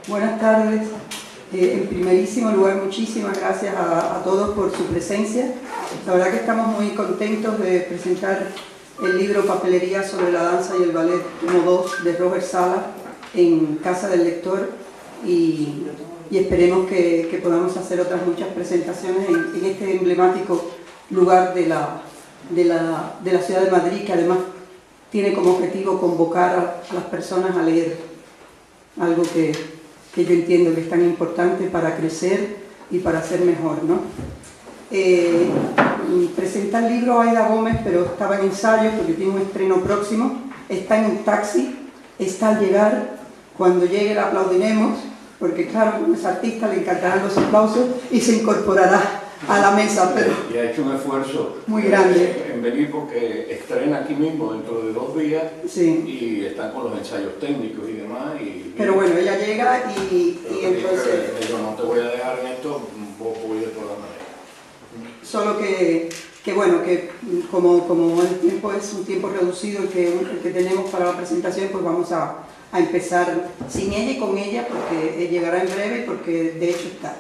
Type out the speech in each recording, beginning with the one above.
Buenas tardes. En primerísimo lugar, muchísimas gracias a todos por su presencia. La verdad que estamos muy contentos de presentar el libro Papelería sobre la danza y el ballet tomo 2 de Robert Sala en Casa del Lector y esperemos que podamos hacer otras muchas presentaciones en este emblemático lugar de la ciudad de Madrid, que además tiene como objetivo convocar a las personas a leer algo que yo entiendo que es tan importante para crecer y para ser mejor, ¿no? Presenta el libro Aida Gómez, pero estaba en ensayo porque tiene un estreno próximo. Está en un taxi, está al llegar. Cuando llegue la aplaudiremos, porque claro, como es artista le encantarán los aplausos y se incorporará a la mesa, pero y ha hecho un esfuerzo muy grande en venir porque estrena aquí mismo dentro de 2 días, sí. Y están con los ensayos técnicos y demás. Pero bueno, ella llega y entonces... Yo no te voy a dejar en esto, voy de todas maneras. Solo que bueno, que como el tiempo es un tiempo reducido el que tenemos para la presentación, pues vamos a empezar sin ella y con ella, porque llegará en breve, porque de hecho está.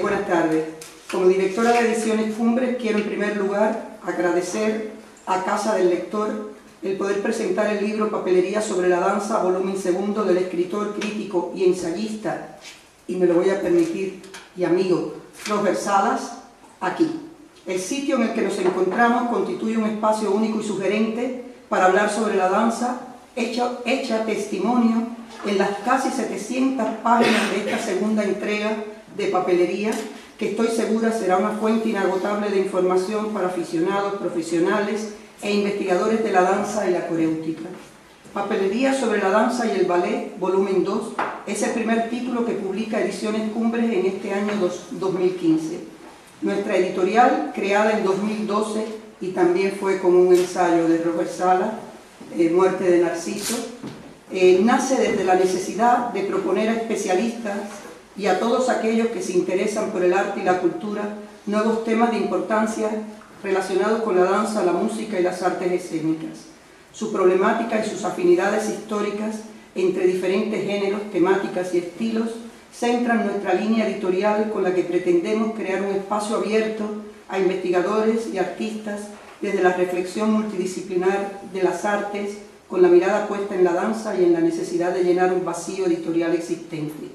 Buenas tardes. Como directora de Ediciones Cumbres, quiero en primer lugar agradecer a Casa del Lector el poder presentar el libro Papelería sobre la danza, volumen 2 del escritor, crítico y ensayista, y me lo voy a permitir, y amigo, Robert Salas, aquí. El sitio en el que nos encontramos constituye un espacio único y sugerente para hablar sobre la danza, hecha testimonio en las casi 700 páginas de esta segunda entrega de Papelería, que estoy segura será una fuente inagotable de información para aficionados, profesionales e investigadores de la danza y la coreótica. Papelería sobre la danza y el ballet, volumen 2, es el primer título que publica Ediciones Cumbres en este año 2015. Nuestra editorial, creada en 2012 y también fue como un ensayo de Robert Sala, Muerte de Narciso, nace desde la necesidad de proponer a especialistas y a todos aquellos que se interesan por el arte y la cultura nuevos temas de importancia relacionados con la danza, la música y las artes escénicas. Su problemática y sus afinidades históricas entre diferentes géneros, temáticas y estilos centran nuestra línea editorial con la que pretendemos crear un espacio abierto a investigadores y artistas desde la reflexión multidisciplinar de las artes, con la mirada puesta en la danza y en la necesidad de llenar un vacío editorial existente.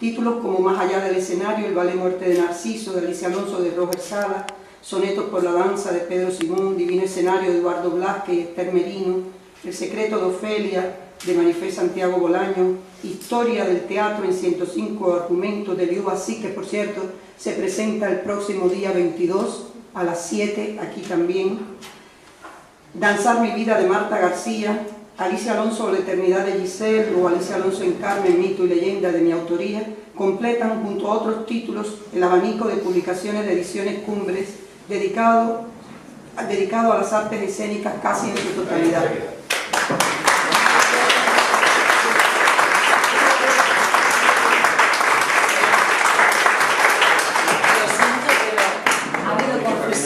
Títulos como Más allá del escenario, el ballet Muerte de Narciso, de Alicia Alonso, de Robert Sala, Sonetos por la danza, de Pedro Simón, Divino escenario, de Eduardo Blasque y Esther Merino, El secreto de Ofelia, de Marifé Santiago Bolaño, Historia del teatro en 105 argumentos, de Liu Bassi, que por cierto se presenta el próximo día 22 a las 7, aquí también. Danzar mi vida, de Marta García, Alicia Alonso, La eternidad de Giselle, o Alicia Alonso en Carmen, mito y leyenda, de mi autoría, completan junto a otros títulos el abanico de publicaciones de Ediciones Cumbres dedicado a las artes escénicas casi en su totalidad.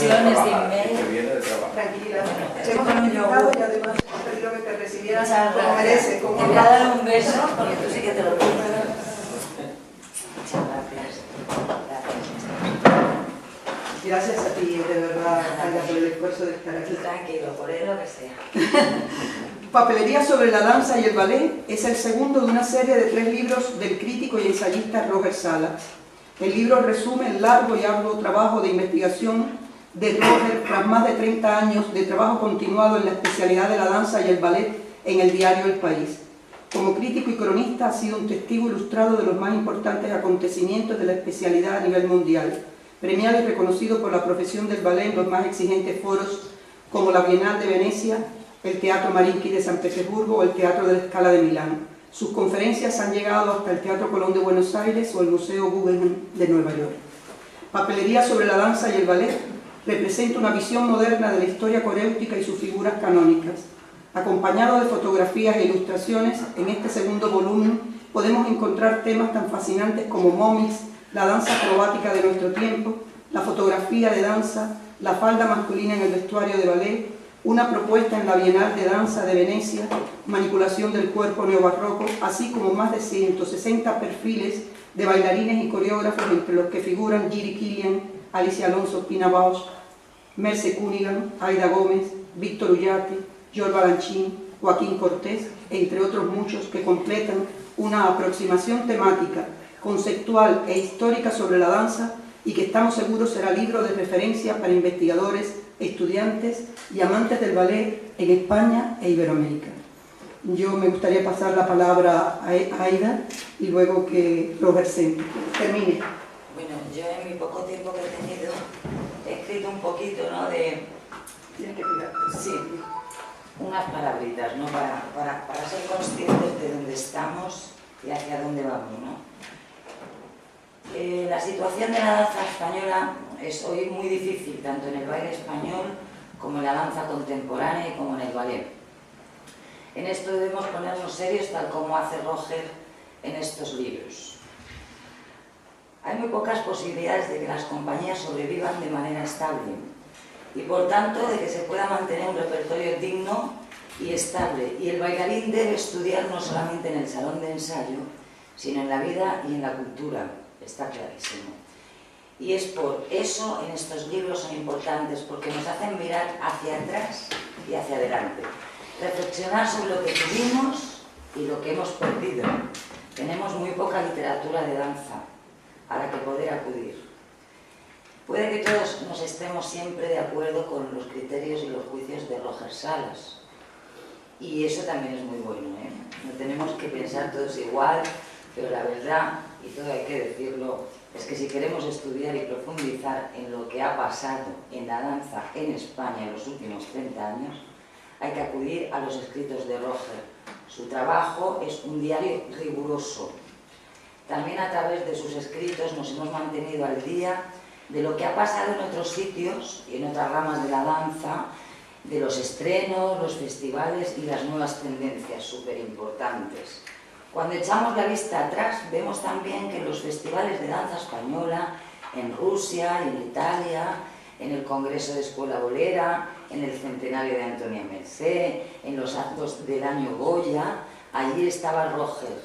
De email. Tranquila, hemos invitado y además hemos pedido que te recibieras como mereces. Te voy a dar un beso porque tú sí que te lo pides. Muchas gracias. Gracias a ti, de verdad, Aida, por el esfuerzo de estar aquí. Tranquilo, por él lo que sea. Papelería sobre la danza y el ballet es el segundo de una serie de 3 libros del crítico y ensayista Robert Sala. El libro resume el largo y arduo trabajo de investigación de Robert tras más de 30 años de trabajo continuado en la especialidad de la danza y el ballet en el diario El País. Como crítico y cronista ha sido un testigo ilustrado de los más importantes acontecimientos de la especialidad a nivel mundial, premiado y reconocido por la profesión del ballet en los más exigentes foros como la Bienal de Venecia, el Teatro Mariinsky de San Petersburgo o el Teatro de la Scala de Milán. Sus conferencias han llegado hasta el Teatro Colón de Buenos Aires o el Museo Guggenheim de Nueva York. Papelería sobre la danza y el ballet representa una visión moderna de la historia coreótica y sus figuras canónicas. Acompañado de fotografías e ilustraciones, en este segundo volumen podemos encontrar temas tan fascinantes como momis, la danza acrobática de nuestro tiempo, la fotografía de danza, la falda masculina en el vestuario de ballet, una propuesta en la Bienal de Danza de Venecia, manipulación del cuerpo neobarroco, así como más de 160 perfiles de bailarines y coreógrafos, entre los que figuran Giri Kilian, Alicia Alonso Pina Bausch, Merce Cunningham, Aida Gómez, Víctor Ullate, George Balanchín, Joaquín Cortés, entre otros muchos que completan una aproximación temática, conceptual e histórica sobre la danza y que estamos seguros será libro de referencia para investigadores, estudiantes y amantes del ballet en España e Iberoamérica. Yo me gustaría pasar la palabra a Aida y luego que Robert termine. Bueno, yo en mi poco tiempo que he tenido he escrito un poquito, ¿no? De... Tienes que cuidar. Sí, unas palabritas, ¿no? Para ser conscientes de dónde estamos y hacia dónde vamos, ¿no? La situación de la danza española es hoy muy difícil, tanto en el baile español como en la danza contemporánea y como en el ballet. En esto debemos ponernos serios, tal como hace Roger en estos libros. Hay muy pocas posibilidades de que las compañías sobrevivan de manera estable y, por tanto, de que se pueda mantener un repertorio digno y estable. Y el bailarín debe estudiar no solamente en el salón de ensayo, sino en la vida y en la cultura. Está clarísimo. Y es por eso en estos libros son importantes, porque nos hacen mirar hacia atrás y hacia adelante. Reflexionar sobre lo que tuvimos y lo que hemos perdido. Tenemos muy poca literatura de danza a la que poder acudir. Puede que todos nos estemos siempre de acuerdo con los criterios y los juicios de Roger Salas. Y eso también es muy bueno, ¿eh? No tenemos que pensar todos igual, pero la verdad, y todo hay que decirlo, es que si queremos estudiar y profundizar en lo que ha pasado en la danza en España en los últimos 30 años, hay que acudir a los escritos de Roger. Su trabajo es un diario riguroso. También a través de sus escritos nos hemos mantenido al día de lo que ha pasado en otros sitios y en otras ramas de la danza, de los estrenos, los festivales y las nuevas tendencias súper importantes. Cuando echamos la vista atrás, vemos también que en los festivales de danza española, en Rusia, en Italia, en el Congreso de Escuela Bolera, en el centenario de Antonia Mercé, en los actos del año Goya, allí estaba Roger,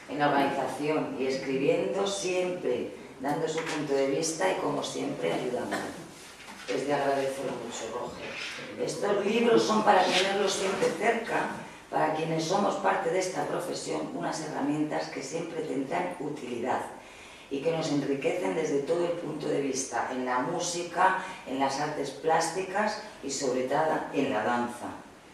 en la organización y escribiendo siempre, dando su punto de vista y como siempre ayudando. Es de agradecer mucho, Roger. Estos libros son para tenerlos siempre cerca, para quienes somos parte de esta profesión, unas herramientas que siempre tendrán utilidad y que nos enriquecen desde todo el punto de vista, en la música, en las artes plásticas y sobre todo en la danza.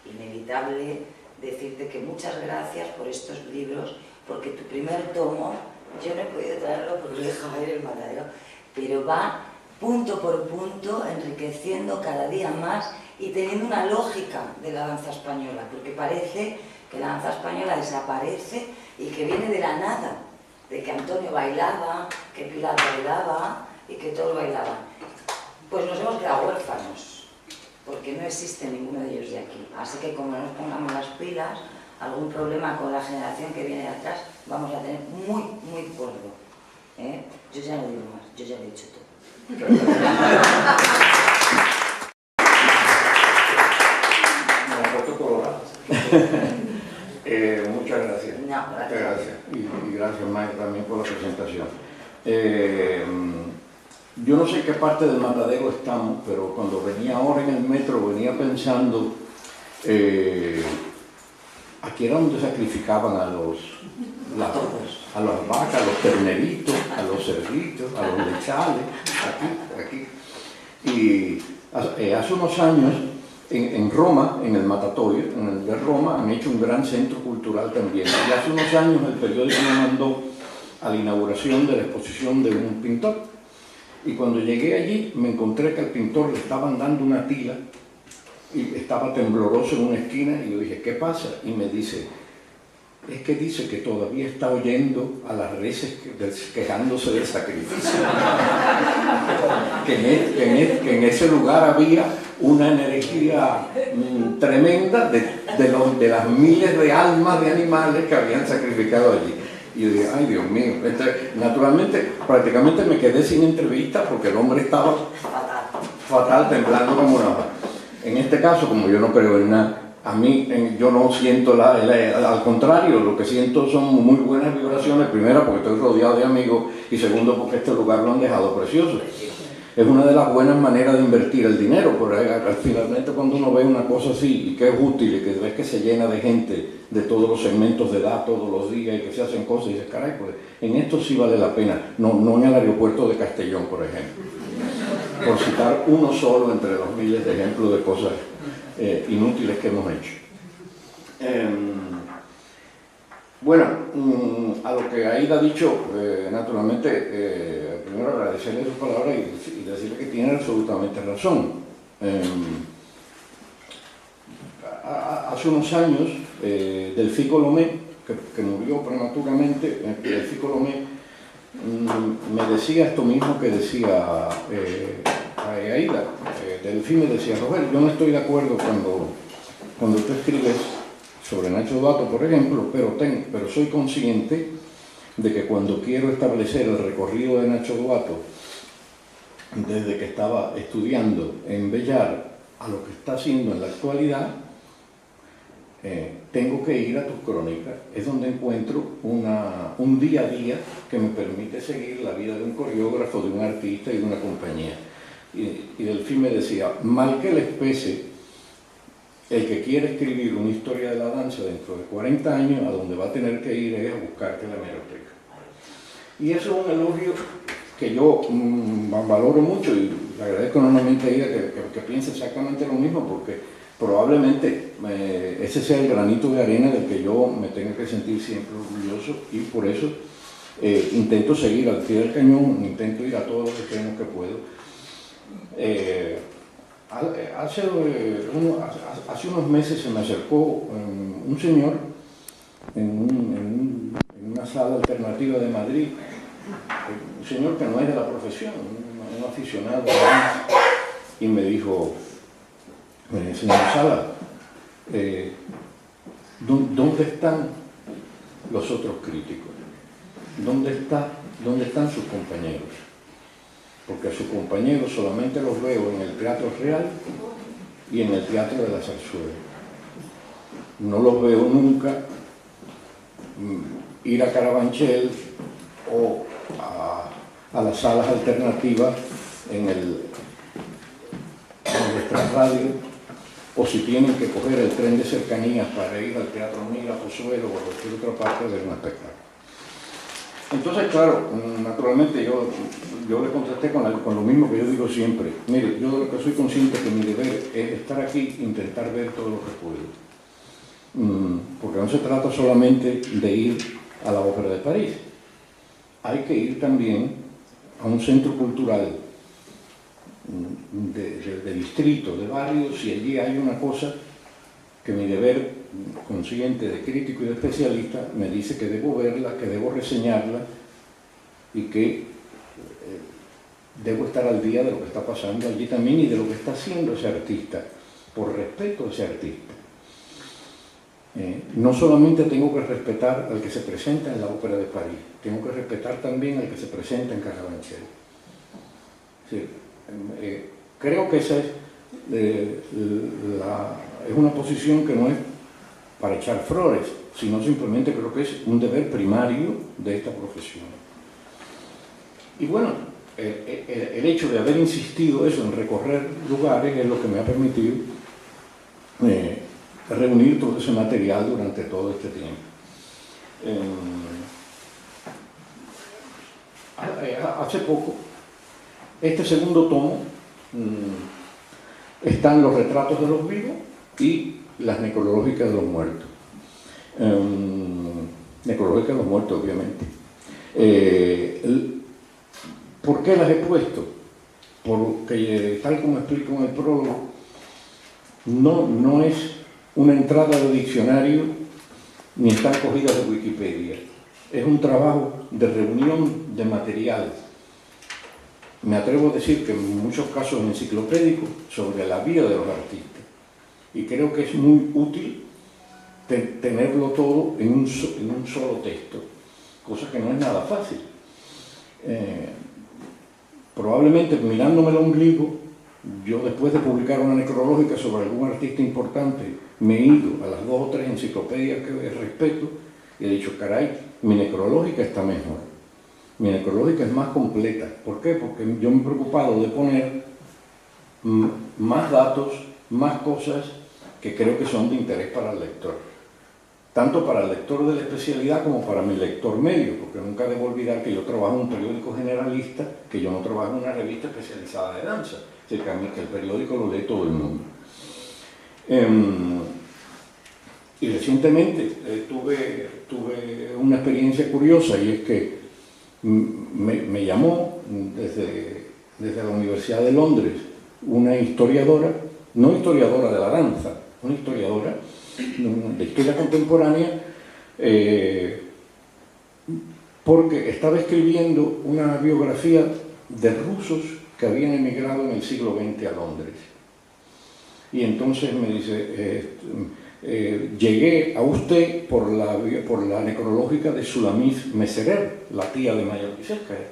Inevitable decirte que muchas gracias por estos libros, porque tu primer tomo, yo no he podido traerlo porque lo he dejado en el matadero, pero va punto por punto enriqueciendo cada día más y teniendo una lógica de la danza española, porque parece que la danza española desaparece y que viene de la nada, de que Antonio bailaba, que Pilar bailaba y que todos bailaban. Pues nos hemos quedado huérfanos, porque no existe ninguno de ellos de aquí. Así que como no nos pongamos las pilas, algún problema con la generación que viene de atrás vamos a tener muy, muy gordo. Yo ya no digo más, yo ya lo he dicho todo. Muchas gracias. No, Muchas gracias. Y gracias, Mike, también por la presentación. Yo no sé en qué parte del matadero estamos, pero cuando venía ahora en el metro venía pensando, aquí era donde sacrificaban a las vacas, a los terneritos, a los cerditos, a los lechales, aquí. Y hace unos años, en Roma, en el Matatoio, en el de Roma, han hecho un gran centro cultural también. Y hace unos años el periódico me mandó a la inauguración de la exposición de un pintor. Y cuando llegué allí me encontré que al pintor le estaban dando una tila y estaba tembloroso en una esquina y yo dije, ¿qué pasa? Y me dice, es que dice que todavía está oyendo a las reses quejándose del sacrificio. que en ese lugar había una energía tremenda de las miles de almas de animales que habían sacrificado allí. Y yo dije, ay Dios mío, naturalmente prácticamente me quedé sin entrevista porque el hombre estaba fatal, temblando como una hoja. En este caso, como yo no creo en nada, a mí yo no siento al contrario, lo que siento son muy buenas vibraciones, primero porque estoy rodeado de amigos y segundo porque este lugar lo han dejado precioso. Es una de las buenas maneras de invertir el dinero, porque finalmente cuando uno ve una cosa así y que es útil y que ves que se llena de gente de todos los segmentos de edad todos los días y que se hacen cosas y dices, caray, pues en esto sí vale la pena, no en el aeropuerto de Castellón, por ejemplo, por citar uno solo entre los miles de ejemplos de cosas inútiles que hemos hecho. Bueno, a lo que Aida ha dicho, naturalmente, primero agradecerle sus palabras y decirle que tiene absolutamente razón. Hace unos años, Delfí Colomé, que murió prematuramente, Delfí Colomé me decía esto mismo que decía Aida. Delfí me decía, Roger, yo no estoy de acuerdo cuando tú escribes sobre Nacho Duato, por ejemplo, pero soy consciente de que cuando quiero establecer el recorrido de Nacho Duato, desde que estaba estudiando en Bellar a lo que está haciendo en la actualidad, tengo que ir a tus crónicas. Es donde encuentro un día a día que me permite seguir la vida de un coreógrafo, de un artista y de una compañía. Y Delfí me decía, mal que les pese, el que quiere escribir una historia de la danza dentro de 40 años, a donde va a tener que ir es a buscarte la hemeroteca. Y eso es un elogio que yo valoro mucho y le agradezco enormemente a ella que piense exactamente lo mismo, porque probablemente ese sea el granito de arena del que yo me tenga que sentir siempre orgulloso, y por eso intento seguir al pie del cañón, intento ir a todos los extremos que puedo. Hace unos meses se me acercó un señor en una sala alternativa de Madrid, un señor que no es de la profesión, un aficionado, y me dijo, señor Sala, ¿dónde están los otros críticos? ¿Dónde están sus compañeros? Porque a sus compañeros solamente los veo en el Teatro Real y en el Teatro de la Zarzuela. No los veo nunca ir a Carabanchel o a las salas alternativas en nuestra radio, o si tienen que coger el tren de cercanías para ir al Teatro Mira, Pozuelo o a cualquier otra parte de un espectáculo. Entonces, claro, naturalmente yo le contesté con lo mismo que yo digo siempre. Mire, yo de lo que soy consciente que mi deber es estar aquí e intentar ver todo lo que puedo. Porque no se trata solamente de ir a la Ópera de París. Hay que ir también a un centro cultural de distrito, de barrio, si allí hay una cosa que mi deber consciente de crítico y de especialista me dice que debo verla, que debo reseñarla y que debo estar al día de lo que está pasando allí también y de lo que está haciendo ese artista, por respeto a ese artista. No solamente tengo que respetar al que se presenta en la Ópera de París, tengo que respetar también al que se presenta en Carabanchel. Sí, creo que esa es una posición que no es para echar flores, sino simplemente creo que es un deber primario de esta profesión. Y bueno, el hecho de haber insistido eso en recorrer lugares es lo que me ha permitido reunir todo ese material durante todo este tiempo. Hace poco, este segundo tomo, están los retratos de los vivos y las necrológicas de los muertos. Necrológicas de los muertos, obviamente. ¿Por qué las he puesto? Porque, tal como explico en el prólogo, no es una entrada de diccionario ni están cogidas de Wikipedia. Es un trabajo de reunión de material. Me atrevo a decir que en muchos casos enciclopédicos sobre la vida de los artistas. Y creo que es muy útil tenerlo todo en un solo texto, cosa que no es nada fácil. Probablemente mirándome el ombligo Yo, después de publicar una necrológica sobre algún artista importante, me he ido a las 2 o 3 enciclopedias que respeto y he dicho, caray, mi necrológica está mejor. Mi necrológica es más completa. ¿Por qué? Porque yo me he preocupado de poner más datos, más cosas que creo que son de interés para el lector. Tanto para el lector de la especialidad como para mi lector medio, porque nunca debo olvidar que yo trabajo en un periódico generalista, que yo no trabajo en una revista especializada de danza. Es decir, que el periódico lo lee todo el mundo. Y recientemente tuve una experiencia curiosa, y es que me llamó desde la Universidad de Londres una historiadora, no historiadora de la danza, una historiadora de historia contemporánea, porque estaba escribiendo una biografía de rusos que habían emigrado en el siglo XX a Londres. Y entonces me dice, llegué a usted por la necrológica de Sulamith Meserer, la tía de Maya Plisetskaya,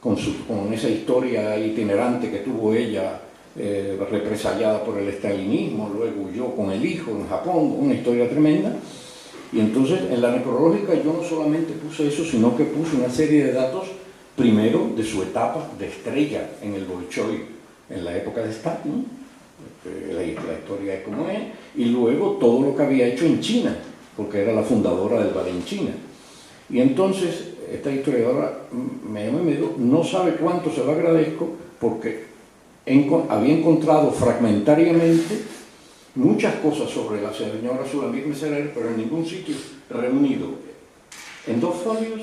con esa historia itinerante que tuvo ella, represaliada por el estalinismo, luego huyó con el hijo en Japón, una historia tremenda. Y entonces en la necrológica yo no solamente puse eso, sino que puse una serie de datos, primero de su etapa de estrella en el Bolshoi, en la época de Stalin, la historia es como es, y luego todo lo que había hecho en China, porque era la fundadora del ballet en China. Y entonces esta historiadora me llamó y me dijo, no sabe cuánto se lo agradezco, porque había encontrado fragmentariamente muchas cosas sobre la señora Sulamith Meserer, pero en ningún sitio reunido en 2 folios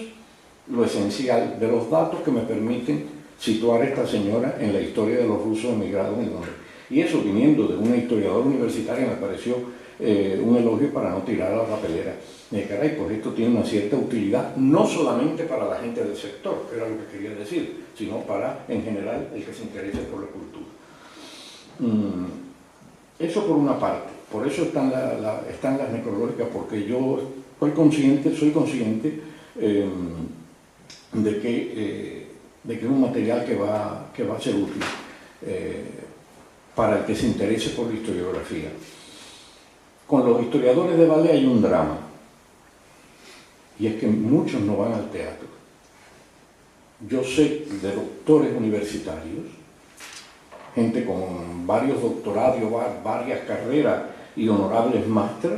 lo esencial de los datos que me permiten situar a esta señora en la historia de los rusos emigrados en Londres. Y eso, viniendo de una historiadora universitaria, me pareció un elogio para no tirar a la papelera. Me dije, caray, pues esto tiene una cierta utilidad, no solamente para la gente del sector, que era lo que quería decir, sino para, en general, el que se interese por la cultura. Eso por una parte. Por eso están las necrológicas, porque yo soy consciente de que es un material que va a ser útil para el que se interese por la historiografía. Con los historiadores de ballet hay un drama, y es que muchos no van al teatro. Yo sé de doctores universitarios, gente con varios doctorados, varias carreras y honorables máster,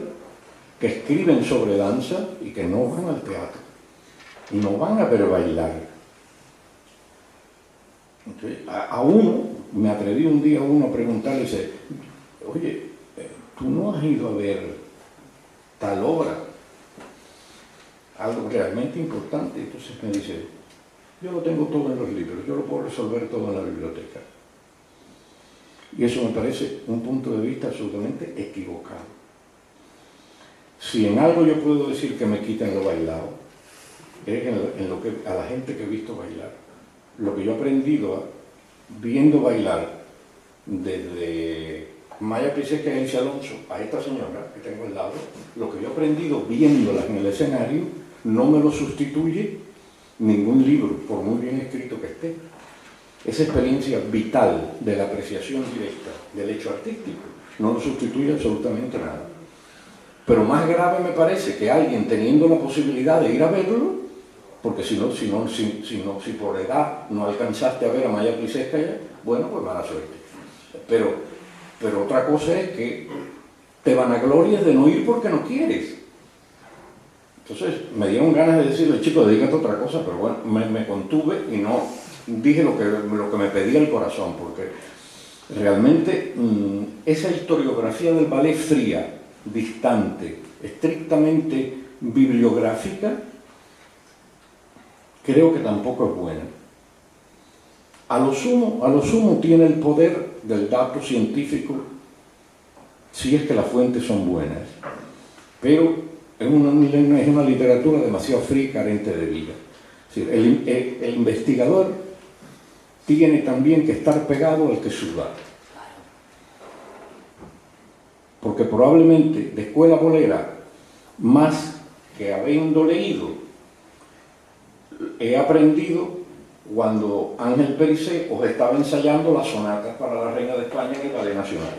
que escriben sobre danza y que no van al teatro, y no van a ver bailar. Entonces, a uno, me atreví un día a preguntarle, dice, oye, ¿tú no has ido a ver tal obra? Algo realmente importante. Entonces me dice, yo lo tengo todo en los libros, yo lo puedo resolver todo en la biblioteca. Y eso me parece un punto de vista absolutamente equivocado. Si en algo yo puedo decir que me quiten lo bailado, es en lo que a la gente que he visto bailar. Lo que yo he aprendido viendo bailar desde Maya Plisetskaya y Elsie Alonso a esta señora que tengo al lado, lo que yo he aprendido viéndolas en el escenario no me lo sustituye ningún libro, por muy bien escrito que esté. Esa experiencia vital de la apreciación directa del hecho artístico no lo sustituye absolutamente nada. Pero más grave me parece que alguien teniendo la posibilidad de ir a verlo, porque si por edad no alcanzaste a ver a Maya Plisetskaya, bueno, pues mala suerte. Pero otra cosa es que te vanaglorias de no ir porque no quieres. Entonces me dieron ganas de decirle, chico, dedícate a otra cosa, pero bueno, me contuve y no dije lo que me pedía el corazón, porque realmente esa historiografía del ballet fría, distante, estrictamente bibliográfica, creo que tampoco es buena. A lo sumo tiene el poder del dato científico si es que las fuentes son buenas, pero es una literatura demasiado fría y carente de vida. Es decir, el investigador tiene también que estar pegado al que suda, porque probablemente de escuela bolera, más que habiendo leído, he aprendido cuando Ángel Pericé os estaba ensayando las sonatas para la Reina de España en el Ballet Nacional,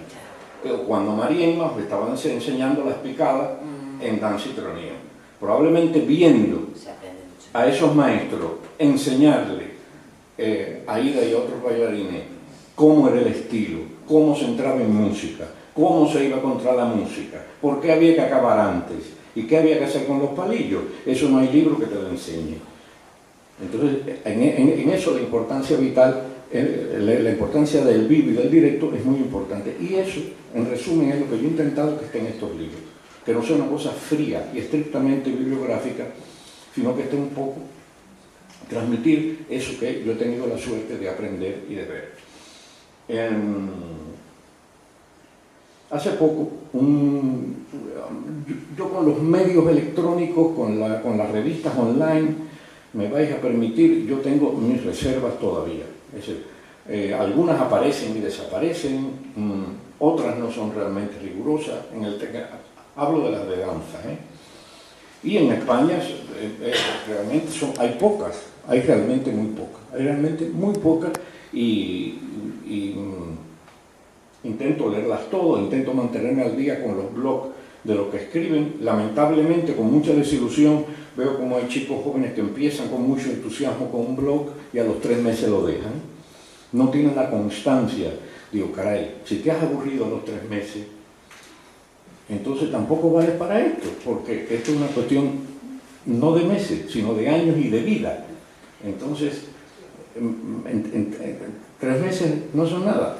o cuando María Inma os estaba enseñando las picadas en danza y tironía. Probablemente viendo a esos maestros enseñarle a Ida y a otros bailarines cómo era el estilo, cómo se entraba en música, cómo se iba contra la música, por qué había que acabar antes y qué había que hacer con los palillos, eso no hay libro que te lo enseñe. Entonces, en eso la importancia vital, la importancia del vivo y del directo es muy importante. Y eso, en resumen, es lo que yo he intentado que esté en estos libros. Que no sea una cosa fría y estrictamente bibliográfica, sino que esté un poco transmitir eso que yo he tenido la suerte de aprender y de ver. Hace poco, yo con los medios electrónicos, con las revistas online, me vais a permitir, yo tengo mis reservas todavía. Es decir, algunas aparecen y desaparecen, otras no son realmente rigurosas. Hablo de las de danza, Y en España realmente hay pocas, hay realmente muy pocas, y intento leerlas todas, intento mantenerme al día con los blogs de lo que escriben. Lamentablemente, con mucha desilusión, veo como hay chicos jóvenes que empiezan con mucho entusiasmo con un blog y a los 3 meses lo dejan. No tienen la constancia. Digo, caray, si te has aburrido a los 3 meses, entonces tampoco vales para esto, porque esto es una cuestión no de meses, sino de años y de vida. Entonces, 3 meses no son nada.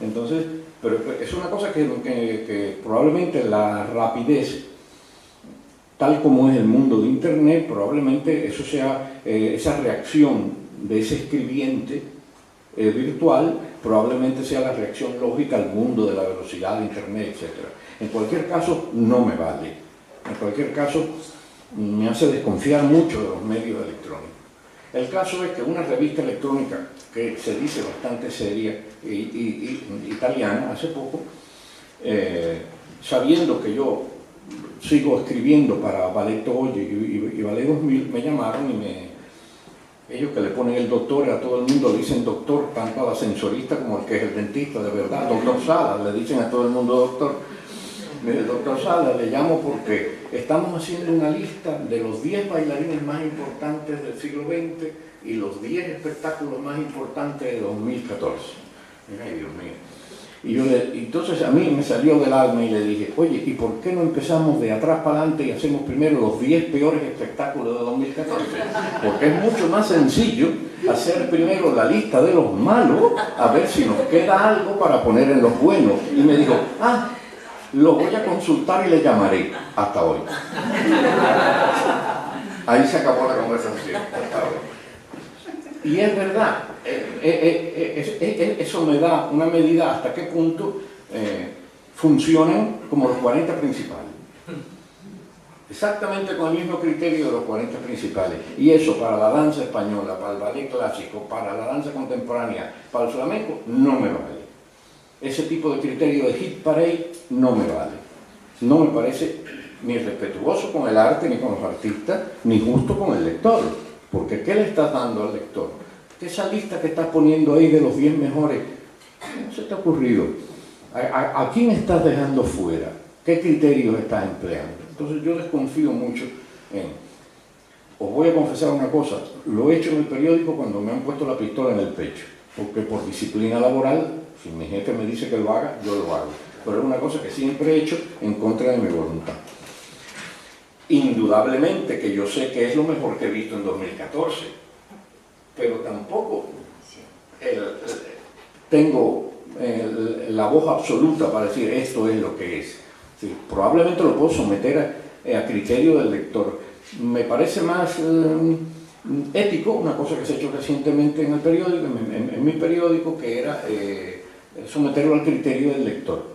Entonces, pero es una cosa que probablemente la rapidez, tal como es el mundo de Internet, probablemente eso sea esa reacción de ese escribiente virtual, probablemente sea la reacción lógica al mundo de la velocidad de Internet, etc. En cualquier caso, no me vale. En cualquier caso, me hace desconfiar mucho de los medios electrónicos. El caso es que una revista electrónica que se dice bastante seria y italiana, hace poco, sabiendo que yo sigo escribiendo para Ballet Oye y Ballet 2000, me llamaron y ellos que le ponen el doctor a todo el mundo, le dicen doctor, tanto al ascensorista como al que es el dentista, de verdad, doctor Sala, le dicen a todo el mundo doctor. Mire, doctor Sala, le llamo porque estamos haciendo una lista de los 10 bailarines más importantes del siglo XX y los 10 espectáculos más importantes de 2014. Ay, Dios mío. Y entonces a mí me salió del alma y le dije, oye, ¿y por qué no empezamos de atrás para adelante y hacemos primero los 10 peores espectáculos de 2014? Porque es mucho más sencillo hacer primero la lista de los malos, a ver si nos queda algo para poner en los buenos. Y me dijo, lo voy a consultar y le llamaré. Hasta hoy. Ahí se acabó la conversación. Hasta hoy. Y es verdad, eso me da una medida hasta qué punto funcionan como los 40 principales. Exactamente con el mismo criterio de los 40 principales. Y eso para la danza española, para el ballet clásico, para la danza contemporánea, para el flamenco, no me vale. Ese tipo de criterio de hit parade no me vale. No me parece ni respetuoso con el arte, ni con los artistas, ni justo con el lector. Porque ¿qué le estás dando al lector? Que esa lista que estás poniendo ahí de los 10 mejores, ¿qué se te ha ocurrido? ¿A quién estás dejando fuera? ¿Qué criterios estás empleando? Entonces yo desconfío mucho os voy a confesar una cosa, lo he hecho en el periódico cuando me han puesto la pistola en el pecho, porque por disciplina laboral, si mi jefe me dice que lo haga, yo lo hago. Pero es una cosa que siempre he hecho en contra de mi voluntad. Indudablemente que yo sé que es lo mejor que he visto en 2014, pero tampoco tengo la voz absoluta para decir esto es lo que es. Sí, probablemente lo puedo someter a criterio del lector. Me parece más ético, una cosa que se ha hecho recientemente en el periódico, en mi periódico, que era someterlo al criterio del lector.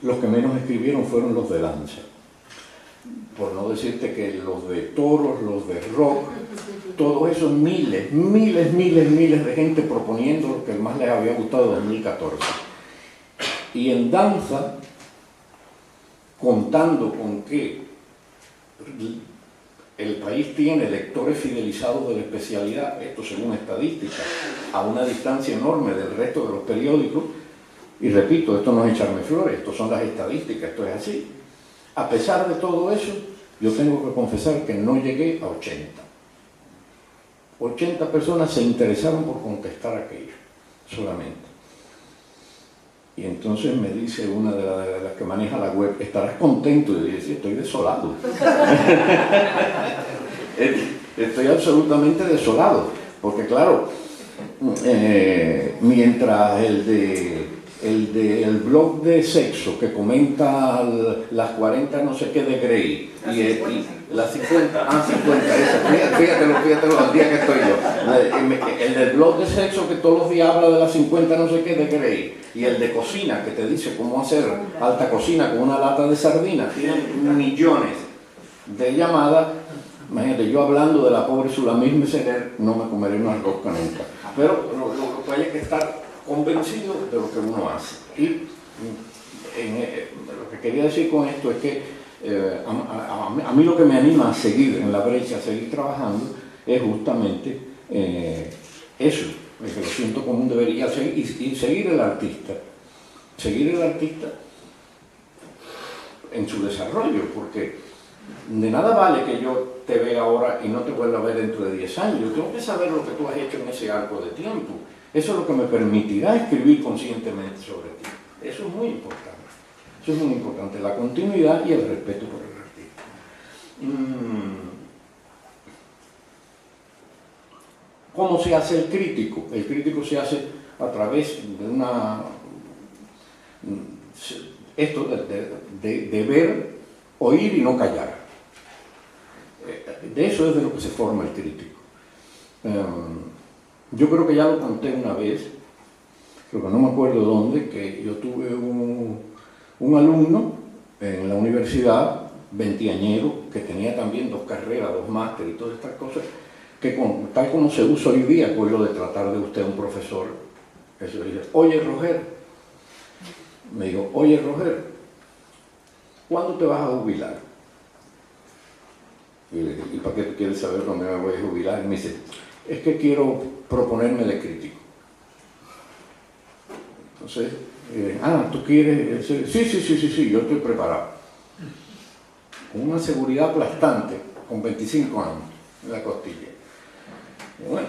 Los que menos escribieron fueron los de danza. Por no decirte que los de toros, los de rock, todos esos miles de gente proponiendo lo que más les había gustado en 2014. Y en danza, contando con que el país tiene lectores fidelizados de la especialidad, esto según estadísticas, a una distancia enorme del resto de los periódicos, y repito, esto no es echarme flores, esto son las estadísticas, esto es así. A pesar de todo eso, yo tengo que confesar que no llegué a 80. 80 personas se interesaron por contestar aquello, solamente. Y entonces me dice una de las que maneja la web, ¿estarás contento? Y yo dije, sí, estoy desolado. Estoy absolutamente desolado, porque claro, mientras el blog de sexo que comenta las 40 no sé qué de Grey y las 50, 50, esa, fíjatelo al día que estoy yo. El del blog de sexo que todos los días habla de las 50 no sé qué de Grey y el de cocina que te dice cómo hacer alta cocina con una lata de sardinas, tienen millones de llamadas. Imagínate, yo hablando de la pobre Sulamís Meseguer no me comeré una rosca nunca, pero lo que hay que estar convencido de lo que uno hace. Y lo que quería decir con esto es que a mí lo que me anima a seguir en la brecha, a seguir trabajando, es justamente eso, que lo siento como un debería seguir, y seguir el artista en su desarrollo, porque de nada vale que yo te vea ahora y no te vuelva a ver dentro de 10 años. Yo tengo que saber lo que tú has hecho en ese arco de tiempo. Eso es lo que me permitirá escribir conscientemente sobre ti. Eso es muy importante. Eso es muy importante, la continuidad y el respeto por el artista. ¿Cómo se hace el crítico? El crítico se hace a través de de ver, oír y no callar. De eso es de lo que se forma el crítico. Yo creo que ya lo conté una vez, creo que no me acuerdo dónde, que yo tuve un alumno en la universidad, veinteañero, que tenía también 2 carreras, 2 másteres y todas estas cosas, que tal como se usa hoy día, con lo de tratar de usted a un profesor, eso le dice, oye Roger, me dijo, oye Roger, ¿cuándo te vas a jubilar? Y le dije, ¿y para qué tú quieres saber dónde me voy a jubilar? Y me dice, es que quiero proponerme de crítico. Entonces, ¿tú quieres? Sí, yo estoy preparado. Con una seguridad aplastante, con 25 años en la costilla. Y bueno,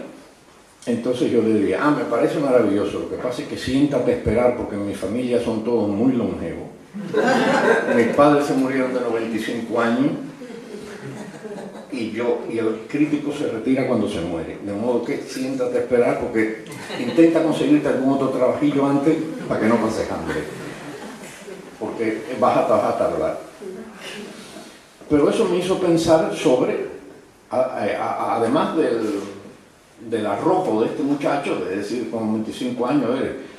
entonces yo le diría, me parece maravilloso, lo que pasa es que siéntate a esperar porque en mi familia son todos muy longevos. Mis padres se murieron de 95 años y el crítico se retira cuando se muere. De modo que siéntate a esperar porque intenta conseguirte algún otro trabajillo antes para que no pases hambre. Porque vas a tardar. Pero eso me hizo pensar sobre, además del arrojo de este muchacho, de decir con 25 años,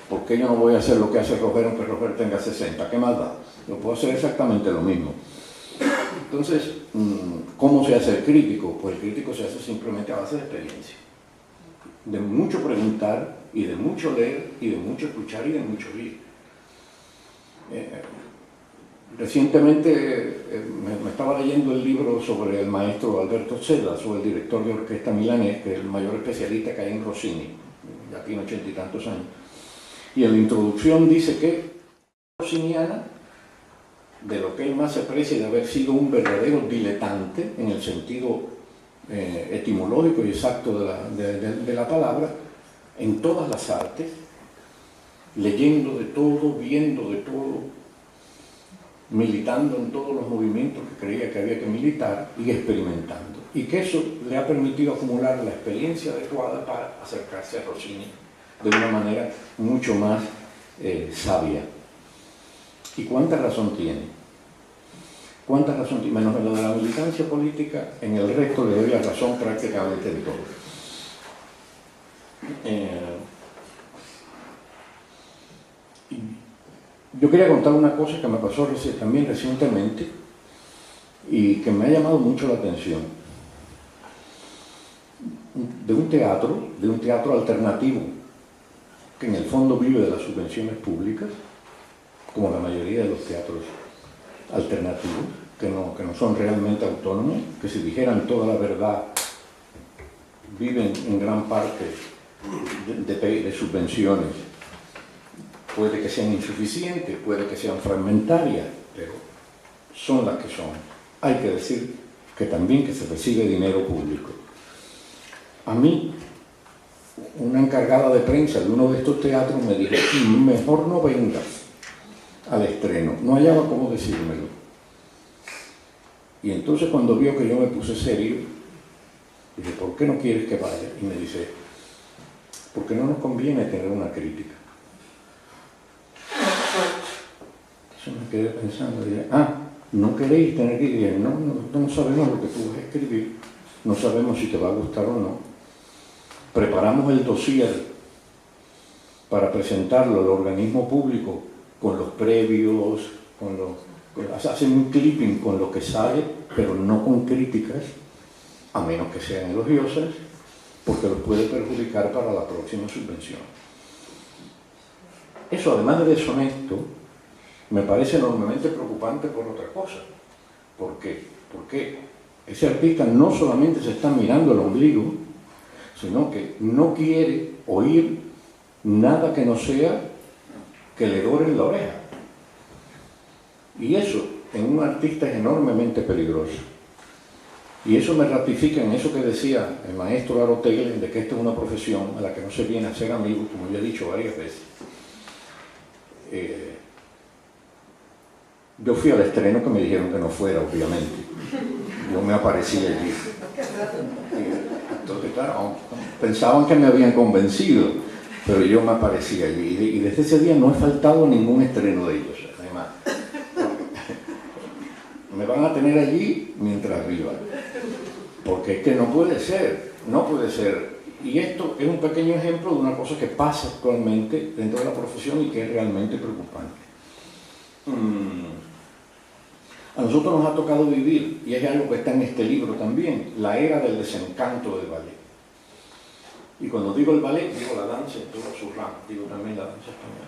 ¿por qué yo no voy a hacer lo que hace Roger aunque Roger tenga 60? ¿Qué más da? Yo puedo hacer exactamente lo mismo. Entonces, ¿cómo se hace el crítico? Pues el crítico se hace simplemente a base de experiencia. De mucho preguntar, y de mucho leer, y de mucho escuchar, y de mucho oír. Recientemente me estaba leyendo el libro sobre el maestro Alberto Zeda, sobre el director de orquesta milanés, que es el mayor especialista que hay en Rossini, ya tiene 80 y tantos años. Y en la introducción dice que rossiniana, de lo que él más se aprecia de haber sido un verdadero diletante, en el sentido etimológico y exacto de la palabra, en todas las artes, leyendo de todo, viendo de todo, militando en todos los movimientos que creía que había que militar y experimentando. Y que eso le ha permitido acumular la experiencia adecuada para acercarse a Rossini de una manera mucho más sabia. ¿Y cuánta razón tiene? ¿Cuánta razón tiene? Menos en lo de la militancia política, en el resto le doy la razón prácticamente en todo. Yo quería contar una cosa que me pasó también recientemente y que me ha llamado mucho la atención. De un teatro alternativo, que en el fondo vive de las subvenciones públicas, como la mayoría de los teatros alternativos, que no son realmente autónomos, que si dijeran toda la verdad viven en gran parte de subvenciones. Puede que sean insuficientes, puede que sean fragmentarias, pero son las que son. Hay que decir que también que se recibe dinero público. A mí, una encargada de prensa de uno de estos teatros me dijo: mejor no vengas al estreno. No hallaba cómo decírmelo. Y entonces, cuando vio que yo me puse serio, dije: ¿por qué no quieres que vaya? Y me dice: porque no nos conviene tener una crítica. Entonces me quedé pensando, dije: ¿no queréis tener crítica? No sabemos lo que tú vas a escribir, no sabemos si te va a gustar o no. Preparamos el dossier para presentarlo al organismo público con los previos, hacen un clipping con lo que sale, pero no con críticas, a menos que sean elogiosas, porque los puede perjudicar para la próxima subvención. Eso, además de deshonesto, me parece enormemente preocupante por otra cosa. ¿Por qué? Porque ese artista no solamente se está mirando el ombligo, sino que no quiere oír nada que no sea que le doren la oreja. Y eso en un artista es enormemente peligroso. Y eso me ratifica en eso que decía el maestro Arotegel, de que esta es una profesión a la que no se viene a ser amigo, como yo he dicho varias veces. Yo fui al estreno que me dijeron que no fuera, obviamente. Yo me aparecí allí. Entonces, claro, pensaban que me habían convencido, pero yo me aparecí allí. Y desde ese día no he faltado a ningún estreno de ellos, además. Me van a tener allí mientras viva. Porque es que no puede ser, no puede ser. Y esto es un pequeño ejemplo de una cosa que pasa actualmente dentro de la profesión y que es realmente preocupante. A nosotros nos ha tocado vivir, y es algo que está en este libro también, la era del desencanto del ballet. Y cuando digo el ballet, digo la danza en todo su ramo, digo también la danza española.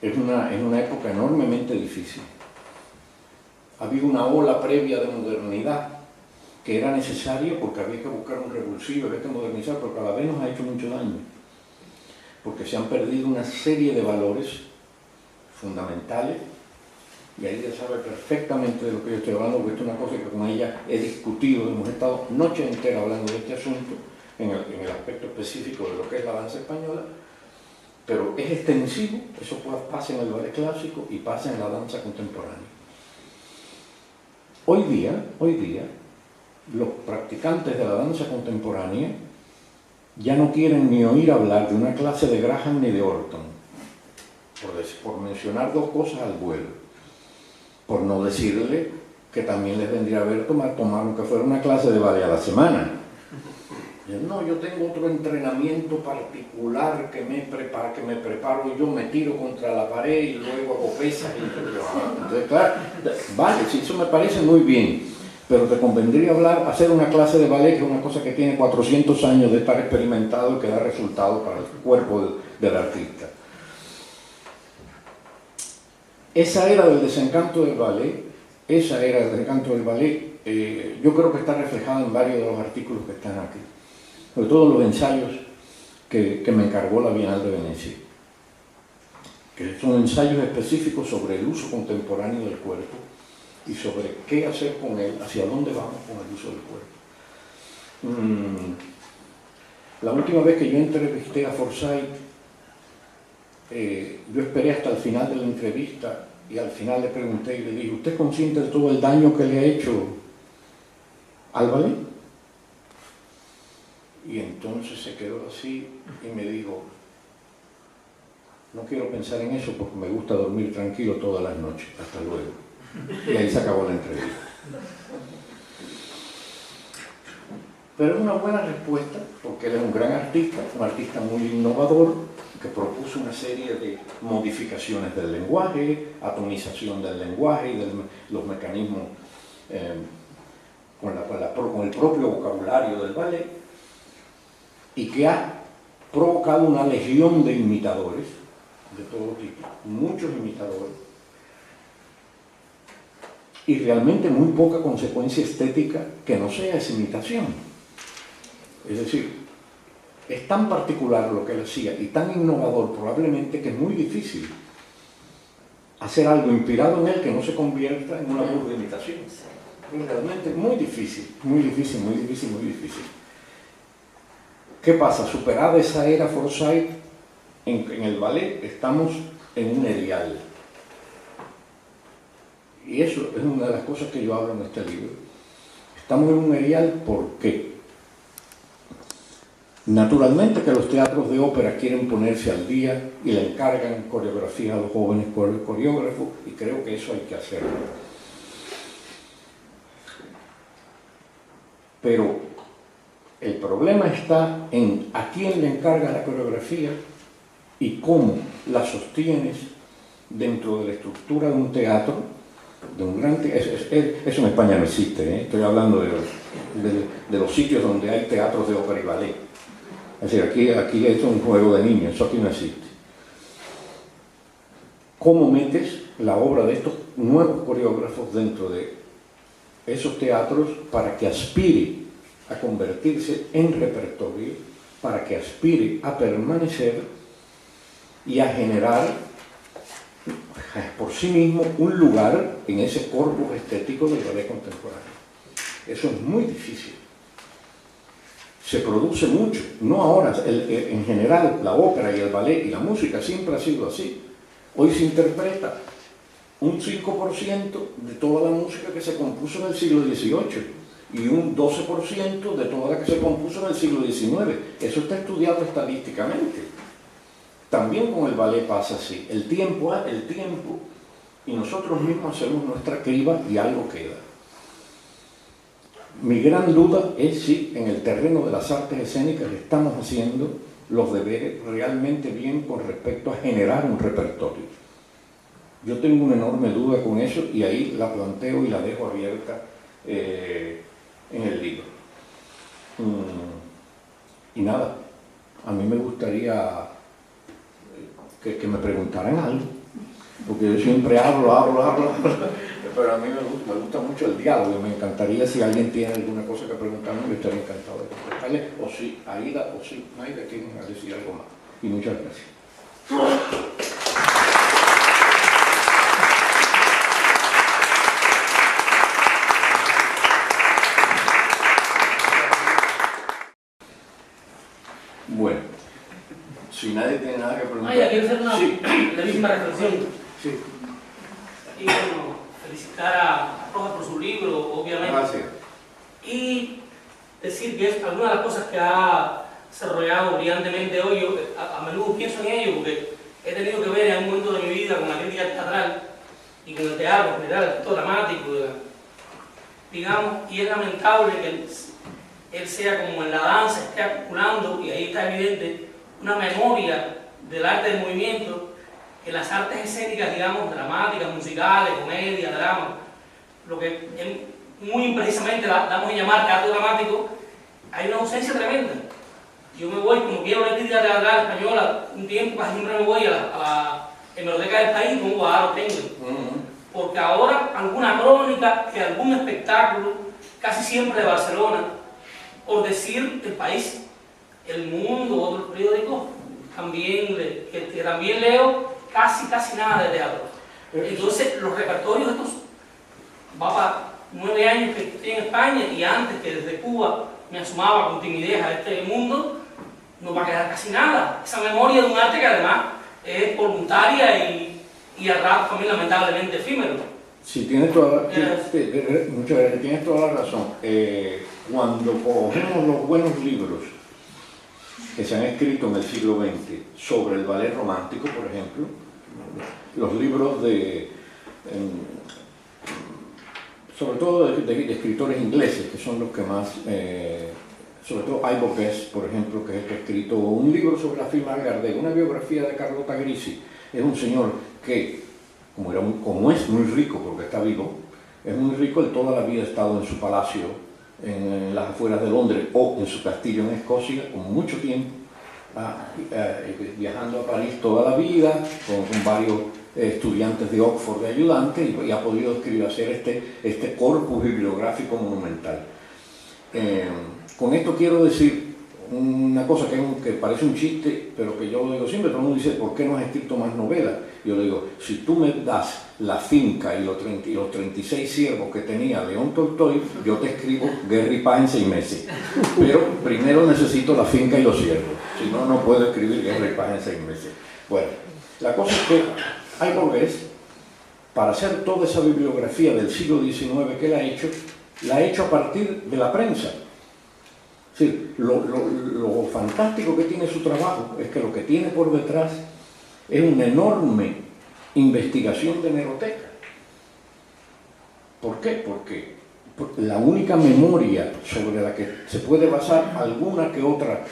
Es una época enormemente difícil. Había una ola previa de modernidad que era necesaria porque había que buscar un revulsivo, había que modernizar, pero cada vez nos ha hecho mucho daño. Porque se han perdido una serie de valores fundamentales, y ahí ella sabe perfectamente de lo que yo estoy hablando, porque esto es una cosa que con ella he discutido, hemos estado noches enteras hablando de este asunto, en el aspecto específico de lo que es la danza española, pero es extensivo, eso pasa en el ballet clásico y pasa en la danza contemporánea. Hoy día, los practicantes de la danza contemporánea ya no quieren ni oír hablar de una clase de Graham ni de Orton, por mencionar dos cosas al vuelo. Por no decirle que también les vendría a ver tomar aunque fuera una clase de ballet a la semana. No, yo tengo otro entrenamiento particular que me preparo y yo me tiro contra la pared y luego hago pesas. Entonces, claro, vale, sí, eso me parece muy bien, pero te convendría hacer una clase de ballet, que es una cosa que tiene 400 años de estar experimentado y que da resultados para el cuerpo del artista. Esa era del desencanto del ballet, yo creo que está reflejada en varios de los artículos que están aquí, sobre todo los ensayos que me encargó la Bienal de Venecia, que son ensayos específicos sobre el uso contemporáneo del cuerpo y sobre qué hacer con él, hacia dónde vamos con el uso del cuerpo. La última vez que yo entrevisté a Forsyth, yo esperé hasta el final de la entrevista y al final le pregunté y le dije: ¿usted es consciente de todo el daño que le ha hecho al ballet? Y entonces se quedó así y me dijo: no quiero pensar en eso porque me gusta dormir tranquilo todas las noches, hasta luego. Y ahí se acabó la entrevista. Pero es una buena respuesta porque él es un gran artista, un artista muy innovador, que propuso una serie de modificaciones del lenguaje, atomización del lenguaje y de los mecanismos con el propio vocabulario del ballet, y que ha provocado una legión de imitadores de todo tipo, muchos imitadores, y realmente muy poca consecuencia estética que no sea esa imitación. Es decir, es tan particular lo que él hacía y tan innovador probablemente que es muy difícil hacer algo inspirado en él que no se convierta en una burda imitación. Realmente muy difícil, muy difícil, muy difícil, muy difícil. ¿Qué pasa? Superada esa era Forsyth, en el ballet estamos en un erial. Y eso es una de las cosas que yo hablo en este libro. Estamos en un erial porque naturalmente que los teatros de ópera quieren ponerse al día y le encargan coreografía a los jóvenes coreógrafos, y creo que eso hay que hacerlo. Pero el problema está en a quién le encarga la coreografía y cómo la sostienes dentro de la estructura de un teatro, de un gran teatro. Eso en España no existe, ¿eh? Estoy hablando de los sitios donde hay teatros de ópera y ballet. Es decir, aquí es un juego de niños, eso aquí no existe. ¿Cómo metes la obra de estos nuevos coreógrafos dentro de esos teatros para que aspire a convertirse en repertorio, para que aspire a permanecer y a generar por sí mismo un lugar en ese corpus estético del ballet contemporáneo? Eso es muy difícil. Se produce mucho, no ahora, en general la ópera y el ballet y la música siempre ha sido así. Hoy se interpreta un 5% de toda la música que se compuso en el siglo XVIII y un 12% de toda la que se compuso en el siglo XIX. Eso está estudiado estadísticamente. También con el ballet pasa así. El tiempo, y nosotros mismos hacemos nuestra criba y algo queda. Mi gran duda es si en el terreno de las artes escénicas estamos haciendo los deberes realmente bien con respecto a generar un repertorio. Yo tengo una enorme duda con eso y ahí la planteo y la dejo abierta en el libro. Y nada, a mí me gustaría que me preguntaran algo, porque yo siempre hablo, pero a mí me gusta mucho el diálogo y me encantaría, si alguien tiene alguna cosa que preguntarme, yo estaría encantado de contestarle, o si Aida o si Naida quieren decir algo más. Y muchas gracias. Bueno, si nadie tiene nada que preguntar. Ya quiero hacer una sí. brevísima reflexión. Sí. Y bueno, felicitar a Rojas por su libro, obviamente. Gracias. Y decir que es alguna de las cosas que ha desarrollado brillantemente hoy. Yo a menudo pienso en ello porque he tenido que ver en un momento de mi vida con la crítica teatral y con el teatro en general, el texto dramático, digamos, y es lamentable que él sea como en la danza, esté acumulando, y ahí está evidente, una memoria del arte del movimiento en las artes escénicas, digamos, dramáticas, musicales, comedia, drama, lo que muy imprecisamente damos en llamar teatro dramático. Hay una ausencia tremenda. Yo me voy, como quiero leer crítica teatral española, un tiempo casi siempre me voy a la hemeroteca del país, como Guadalajara tengo. Porque ahora alguna crónica de algún espectáculo, casi siempre de Barcelona, por decir el país, El Mundo, otros periódicos, también que también leo, casi nada de teatro. Entonces, los repertorios estos, va para 9 años que estoy en España, y antes que desde Cuba me asomaba con timidez a este mundo, no va a quedar casi nada. Esa memoria de un arte que además es voluntaria y al rato también lamentablemente efímero. Sí, tienes toda la razón. Cuando cogemos los buenos libros que se han escrito en el siglo XX sobre el ballet romántico, por ejemplo, los libros sobre todo de escritores ingleses, que son los que más, sobre todo Ivor Guest, por ejemplo, que es el que ha escrito un libro sobre la firma Gardel, una biografía de Carlotta Grisi. Es un señor que, como es muy rico porque está vivo, es muy rico, él toda la vida ha estado en su palacio en las afueras de Londres o en su castillo en Escocia, con mucho tiempo, viajando a París toda la vida, con varios estudiantes de Oxford de ayudantes y ha podido hacer este corpus bibliográfico monumental. Con esto quiero decir una cosa que parece un chiste, pero que yo lo digo siempre. Todo el mundo dice, ¿por qué no has escrito más novelas? Yo le digo, si tú me das la finca y los 36 siervos que tenía León Tolstoy, yo te escribo Guerra y Paz en 6 meses. Pero primero necesito la finca y los siervos, si no, no puedo escribir Guerra y Paz en 6 meses. Bueno, la cosa es que hay Borges, para hacer toda esa bibliografía del siglo XIX que él la ha hecho a partir de la prensa. Sí, lo fantástico que tiene su trabajo es que lo que tiene por detrás es una enorme investigación de hemeroteca. ¿Por qué? Porque la única memoria sobre la que se puede basar alguna que otra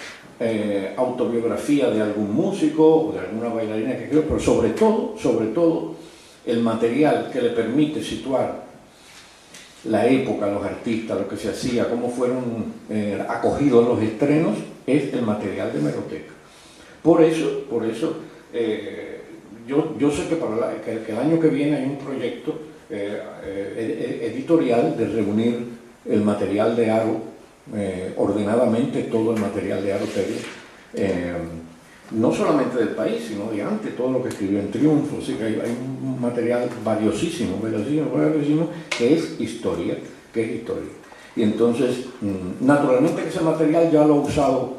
autobiografía de algún músico o de alguna bailarina que creo, pero sobre todo el material que le permite situar la época, los artistas, lo que se hacía, cómo fueron acogidos en los estrenos, es el material de hemeroteca. Por eso yo sé que el año que viene hay un proyecto editorial de reunir el material de Haro, ordenadamente todo el material de Haro Tellez, no solamente del país, sino de antes, todo lo que escribió en Triunfo. Así que hay un material valiosísimo, que es historia, Y entonces, naturalmente que ese material ya lo ha usado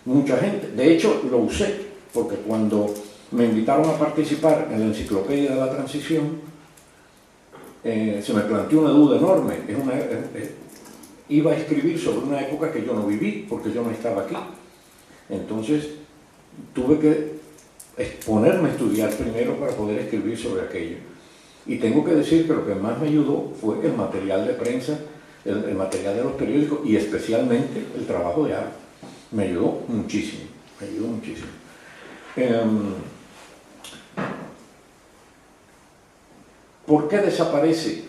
mucha gente. De hecho, lo usé, porque cuando me invitaron a participar en la Enciclopedia de la Transición, se me planteó una duda enorme. Iba a escribir sobre una época que yo no viví, porque yo no estaba aquí. Entonces, tuve que ponerme a estudiar primero para poder escribir sobre aquello. Y tengo que decir que lo que más me ayudó fue el material de prensa, el material de los periódicos y especialmente el trabajo de Haro. Me ayudó muchísimo, ¿Por qué desaparece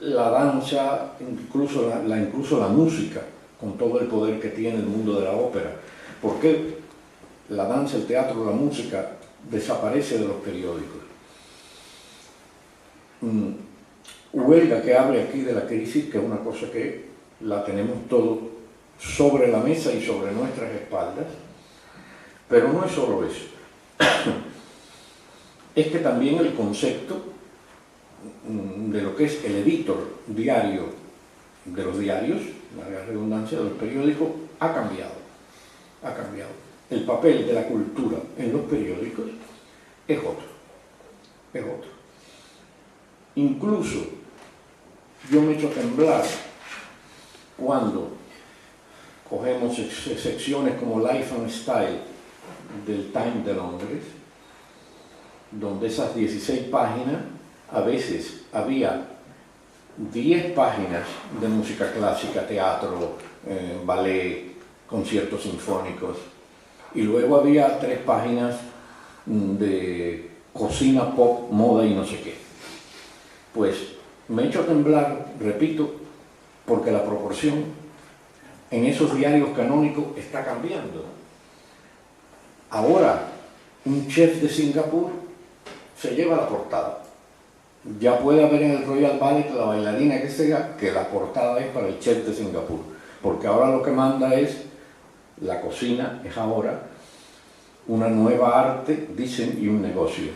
la danza, incluso la música, con todo el poder que tiene el mundo de la ópera? ¿Por qué la danza, el teatro, la música desaparece de los periódicos? Huelga que hable aquí de la crisis, que es una cosa que la tenemos todo sobre la mesa y sobre nuestras espaldas, pero no es solo eso. Es que también el concepto de lo que es el editor diario de los diarios, la redundancia de los periódicos, ha cambiado. El papel de la cultura en los periódicos es otro. Incluso yo me echo a temblar cuando cogemos secciones como Life and Style del Times de Londres, donde esas 16 páginas, a veces había 10 páginas de música clásica, teatro, ballet, conciertos sinfónicos, y luego había 3 páginas de cocina, pop, moda y no sé qué. Pues me echo a temblar, repito, porque la proporción en esos diarios canónicos está cambiando. Ahora, un chef de Singapur se lleva la portada. Ya puede haber en el Royal Ballet la bailarina que sea, que la portada es para el chef de Singapur, porque ahora lo que manda es la cocina, es ahora una nueva arte, dicen, y un negocio.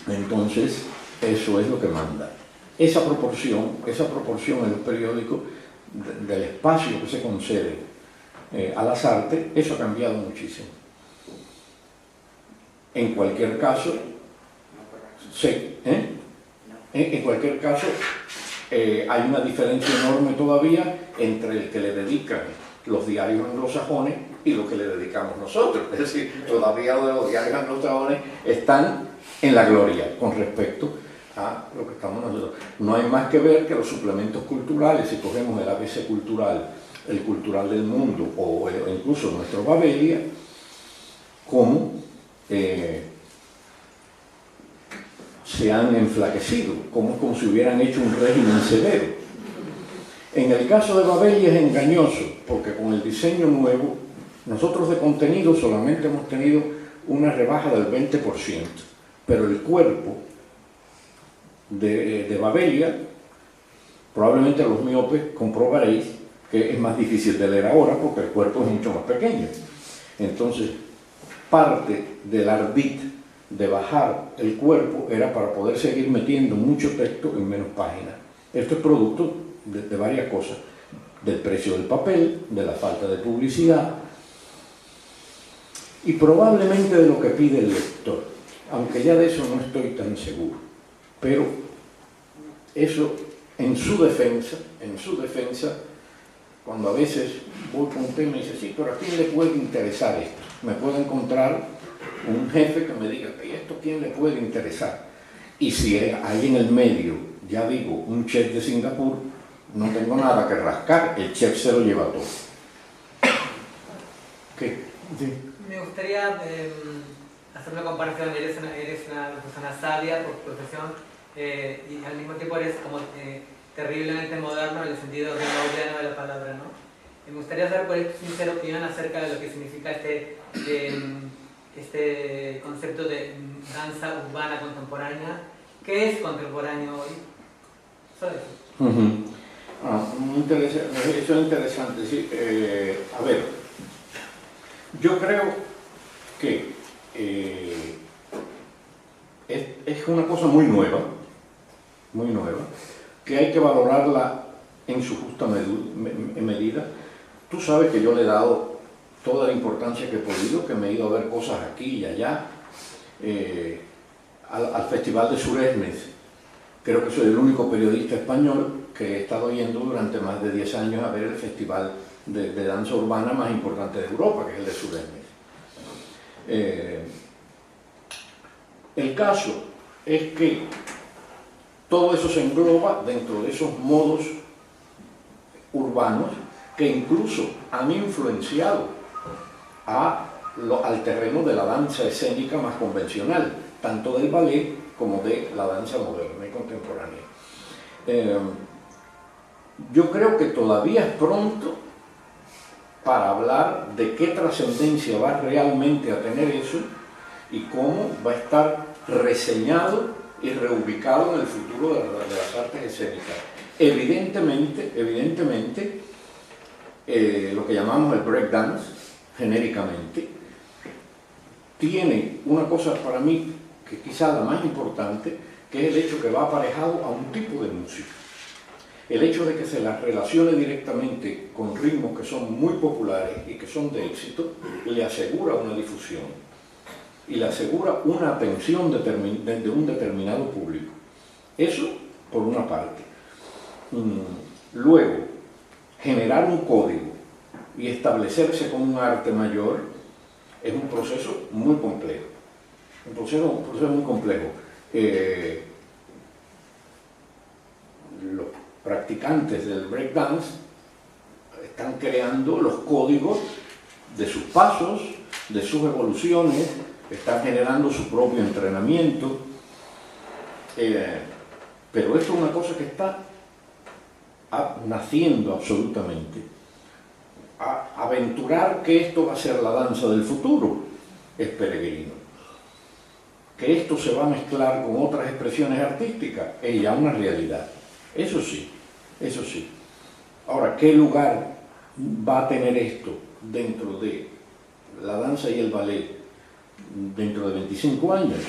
Entonces, eso es lo que manda. Esa proporción en los periódicos del espacio que se concede a las artes, eso ha cambiado muchísimo. En cualquier caso, hay una diferencia enorme todavía entre el que le dedican los diarios anglosajones y lo que le dedicamos nosotros. Es decir, todavía los diarios anglosajones están en la gloria con respecto a lo que estamos nosotros. No hay más que ver que los suplementos culturales, si cogemos el ABC cultural, el cultural del mundo o incluso nuestro Babelia, como se han enflaquecido, como si hubieran hecho un régimen severo. En el caso de Babelia es engañoso, porque con el diseño nuevo, nosotros de contenido solamente hemos tenido una rebaja del 20%, pero el cuerpo de Babelia, probablemente los miopes comprobaréis que es más difícil de leer ahora porque el cuerpo es mucho más pequeño. Entonces, parte del ardid de bajar el cuerpo era para poder seguir metiendo mucho texto en menos páginas. Esto es producto de varias cosas, del precio del papel, de la falta de publicidad y probablemente de lo que pide el lector, aunque ya de eso no estoy tan seguro. Pero eso, en su defensa, cuando a veces voy con un tema y dice, sí, pero ¿a quién le puede interesar esto? Me puedo encontrar un jefe que me diga, ¿y esto a quién le puede interesar? Y si hay en el medio, ya digo, un chef de Singapur, no tengo nada que rascar, el chef se lo lleva todo. ¿Qué? Sí. Me gustaría hacer una comparación. Eres una persona sabia por profesión y al mismo tiempo eres como terriblemente moderno en el sentido gaudiano de la palabra, ¿no? Me gustaría saber cuál es tu sincera opinión acerca de lo que significa este concepto de danza urbana contemporánea. ¿Qué es contemporáneo hoy? Solo eso. Eso es interesante, sí. A ver, yo creo que es una cosa muy nueva, que hay que valorarla en su justa medida. Tú sabes que yo le he dado toda la importancia que he podido, que me he ido a ver cosas aquí y allá, al Festival de Suresnes. Creo que soy el único periodista español que he estado yendo durante más de 10 años a ver el festival de danza urbana más importante de Europa, que es el de Suresnes. El caso es que todo eso se engloba dentro de esos modos urbanos que incluso han influenciado al terreno de la danza escénica más convencional, tanto del ballet como de la danza moderna y contemporánea. Yo creo que todavía es pronto para hablar de qué trascendencia va realmente a tener eso y cómo va a estar reseñado y reubicado en el futuro de las artes escénicas. Evidentemente, lo que llamamos el breakdance, genéricamente, tiene una cosa para mí que quizá la más importante, que es el hecho que va aparejado a un tipo de música. El hecho de que se las relacione directamente con ritmos que son muy populares y que son de éxito, le asegura una difusión y le asegura una atención de un determinado público. Eso por una parte. Luego, generar un código y establecerse como un arte mayor es un proceso muy complejo. Un proceso muy complejo. Los practicantes del breakdance están creando los códigos de sus pasos, de sus evoluciones, están generando su propio entrenamiento, pero esto es una cosa que está naciendo absolutamente. Aventurar que esto va a ser la danza del futuro es peregrino. Que esto se va a mezclar con otras expresiones artísticas es ya una realidad. Eso sí. Ahora, ¿qué lugar va a tener esto dentro de la danza y el ballet dentro de 25 años?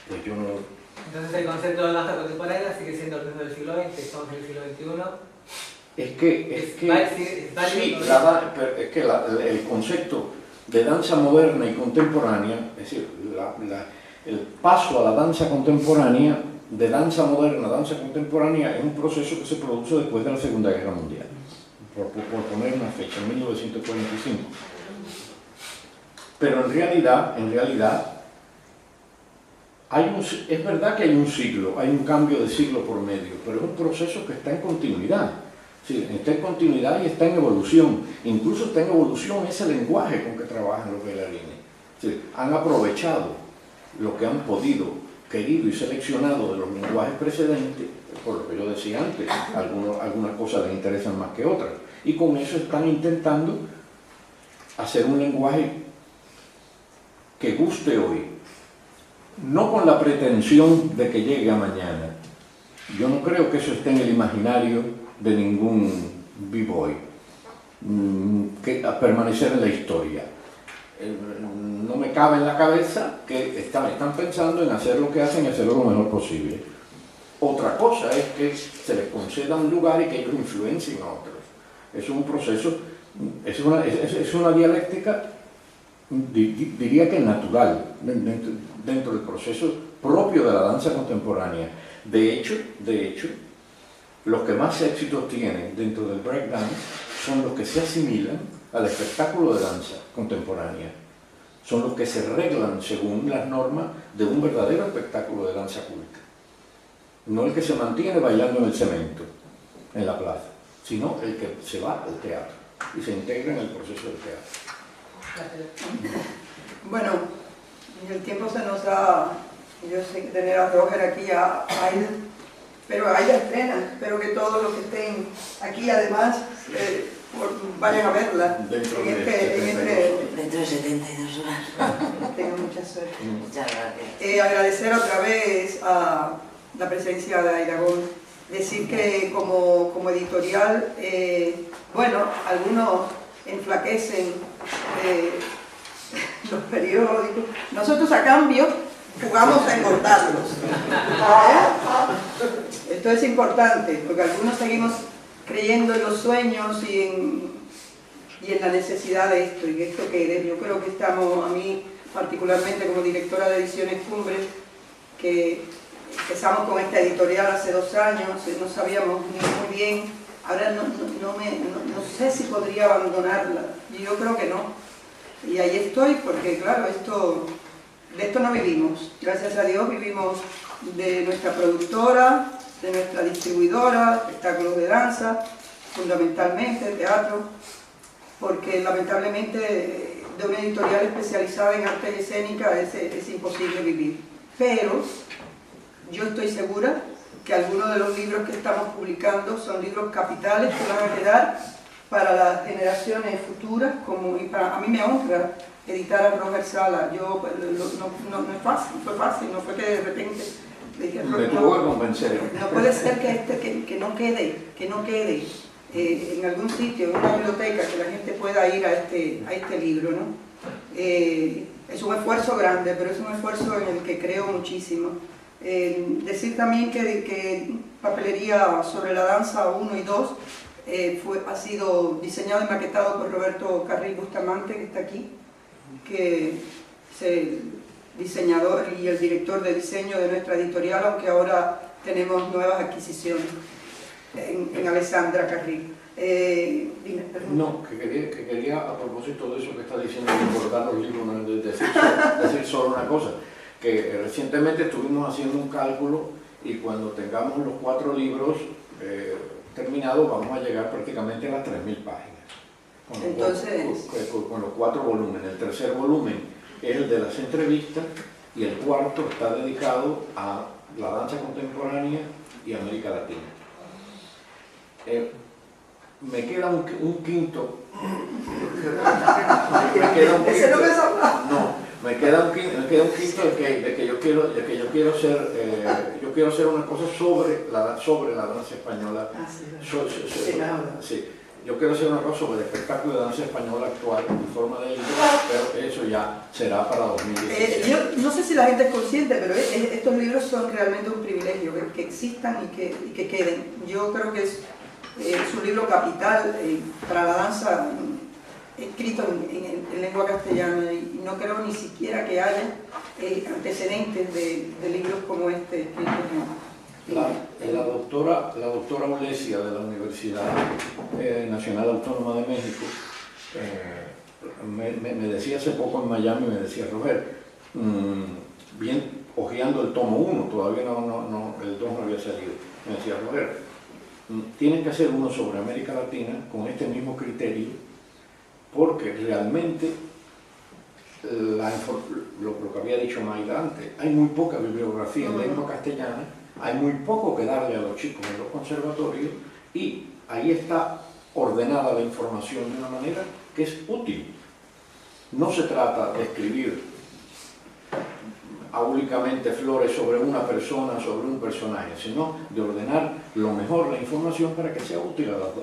Pues yo no... Entonces el concepto de danza contemporánea sigue siendo el mismo del siglo XX, estamos en el siglo XXI. Es que el concepto de danza moderna y contemporánea, es decir, el paso a la danza contemporánea, de danza moderna a danza contemporánea, es un proceso que se produce después de la Segunda Guerra Mundial, por poner una fecha, en 1945. Pero en realidad es verdad que hay un siglo, hay un cambio de siglo por medio, pero es un proceso que está en continuidad. Sí, está en continuidad y está en evolución. Incluso está en evolución ese lenguaje con que trabajan los bailarines. Sí, han aprovechado lo que han podido, querido y seleccionado de los lenguajes precedentes, por lo que yo decía antes, algunas cosas les interesan más que otras. Y con eso están intentando hacer un lenguaje que guste hoy, no con la pretensión de que llegue a mañana. Yo no creo que eso esté en el imaginario de ningún b-boy, que a permanecer en la historia. No me cabe en la cabeza que están pensando en hacer lo que hacen y hacerlo lo mejor posible. Otra cosa es que se les conceda un lugar y que ellos influencien a otros. Es un proceso, es una dialéctica, diría que natural, dentro del proceso propio de la danza contemporánea. De hecho, los que más éxito tienen dentro del breakdance son los que se asimilan al espectáculo de danza contemporánea. Son los que se reglan según las normas de un verdadero espectáculo de danza culta. No el que se mantiene bailando en el cemento, en la plaza, sino el que se va al teatro y se integra en el proceso del teatro. Bueno, el tiempo se nos da. Yo sé que tener a Roger aquí, a Aida, pero Aida estrena. Espero que todos los que estén aquí, además, vayan a verla. Dentro de Dentro de 72 horas. Tengan mucha suerte. Muchas gracias. Agradecer otra vez a la presencia de Aida Gómez. Decir que como editorial, bueno, algunos enflaquecen los periódicos. Nosotros a cambio jugamos a engordarlos. Esto es importante, porque algunos seguimos creyendo en los sueños y en la necesidad de esto, y que esto quede. Yo creo que estamos, a mí particularmente como directora de Ediciones Cumbres, que empezamos con esta editorial hace 2 años, no sabíamos muy bien, ahora no sé si podría abandonarla, y yo creo que no. Y ahí estoy, porque claro, de esto no vivimos. Gracias a Dios vivimos de nuestra productora, de nuestra distribuidora, espectáculos de danza, fundamentalmente teatro, porque lamentablemente de una editorial especializada en arte escénica es imposible vivir. Pero yo estoy segura que algunos de los libros que estamos publicando son libros capitales que van a quedar para las generaciones futuras, a mí me honra editar a Roger Sala. Yo, no es fácil, fue fácil, no fue que de repente le dije, me tuvo que convencer. No puede ser que no quede en algún sitio, en una biblioteca, que la gente pueda ir a este libro, ¿no? Es un esfuerzo grande, pero es un esfuerzo en el que creo muchísimo. Decir también que Papelería sobre la danza 1 y 2 ha sido diseñado y maquetado por Roberto Carril Bustamante, que está aquí, que es el diseñador y el director de diseño de nuestra editorial, aunque ahora tenemos nuevas adquisiciones en Alessandra Carril. No, que quería a propósito de eso que está diciendo, de abordar los libros, decir solo una cosa, que recientemente estuvimos haciendo un cálculo y cuando tengamos los 4 libros terminados vamos a llegar prácticamente a las 3.000 páginas. Con los 4 volúmenes. El tercer volumen es el de las entrevistas y el cuarto está dedicado a la danza contemporánea y América Latina. Me queda un quinto. ¿Ese no me sabía? No. Me queda un quinto de que yo quiero hacer una cosa sobre la danza española. Sí. Yo quiero hacer una cosa sobre el espectáculo de danza española actual en forma de libro, pero eso ya será para 2017. Yo no sé si la gente es consciente, pero estos libros son realmente un privilegio, que existan y que queden. Yo creo que es un libro capital para la danza, escrito en lengua castellana, y no creo ni siquiera que haya antecedentes de libros como este. La doctora Ulesia de la Universidad Nacional Autónoma de México me decía hace poco en Miami, me decía, Roger, bien hojeando el tomo 1, todavía el 2 no había salido, me decía, Roger, tienen que hacer uno sobre América Latina con este mismo criterio, porque realmente lo que había dicho Mayra antes, hay muy poca bibliografía en lengua castellana, hay muy poco que darle a los chicos en los conservatorios, y ahí está ordenada la información de una manera que es útil. No se trata de escribir áulicamente flores sobre una persona, sobre un personaje, sino de ordenar lo mejor la información para que sea útil a los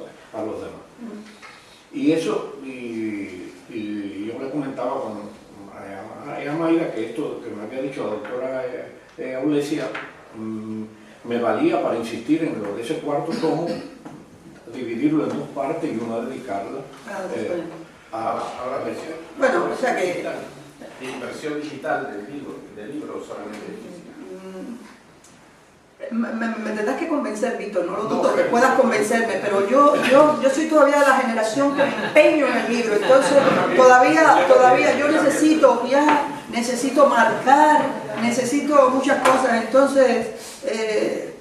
demás. Y eso, y yo le comentaba a Mayra que esto que me había dicho la doctora Aulesia me valía para insistir en lo de ese cuarto tomo, dividirlo en dos partes y una dedicarla Ahora bueno, o sea que... de impresión digital del libro solamente. Me tendrás que convencer, Víctor, no lo dudo que puedas convencerme, pero yo soy todavía de la generación que me empeño en el libro, entonces todavía yo necesito hojear, necesito marcar, necesito muchas cosas, entonces...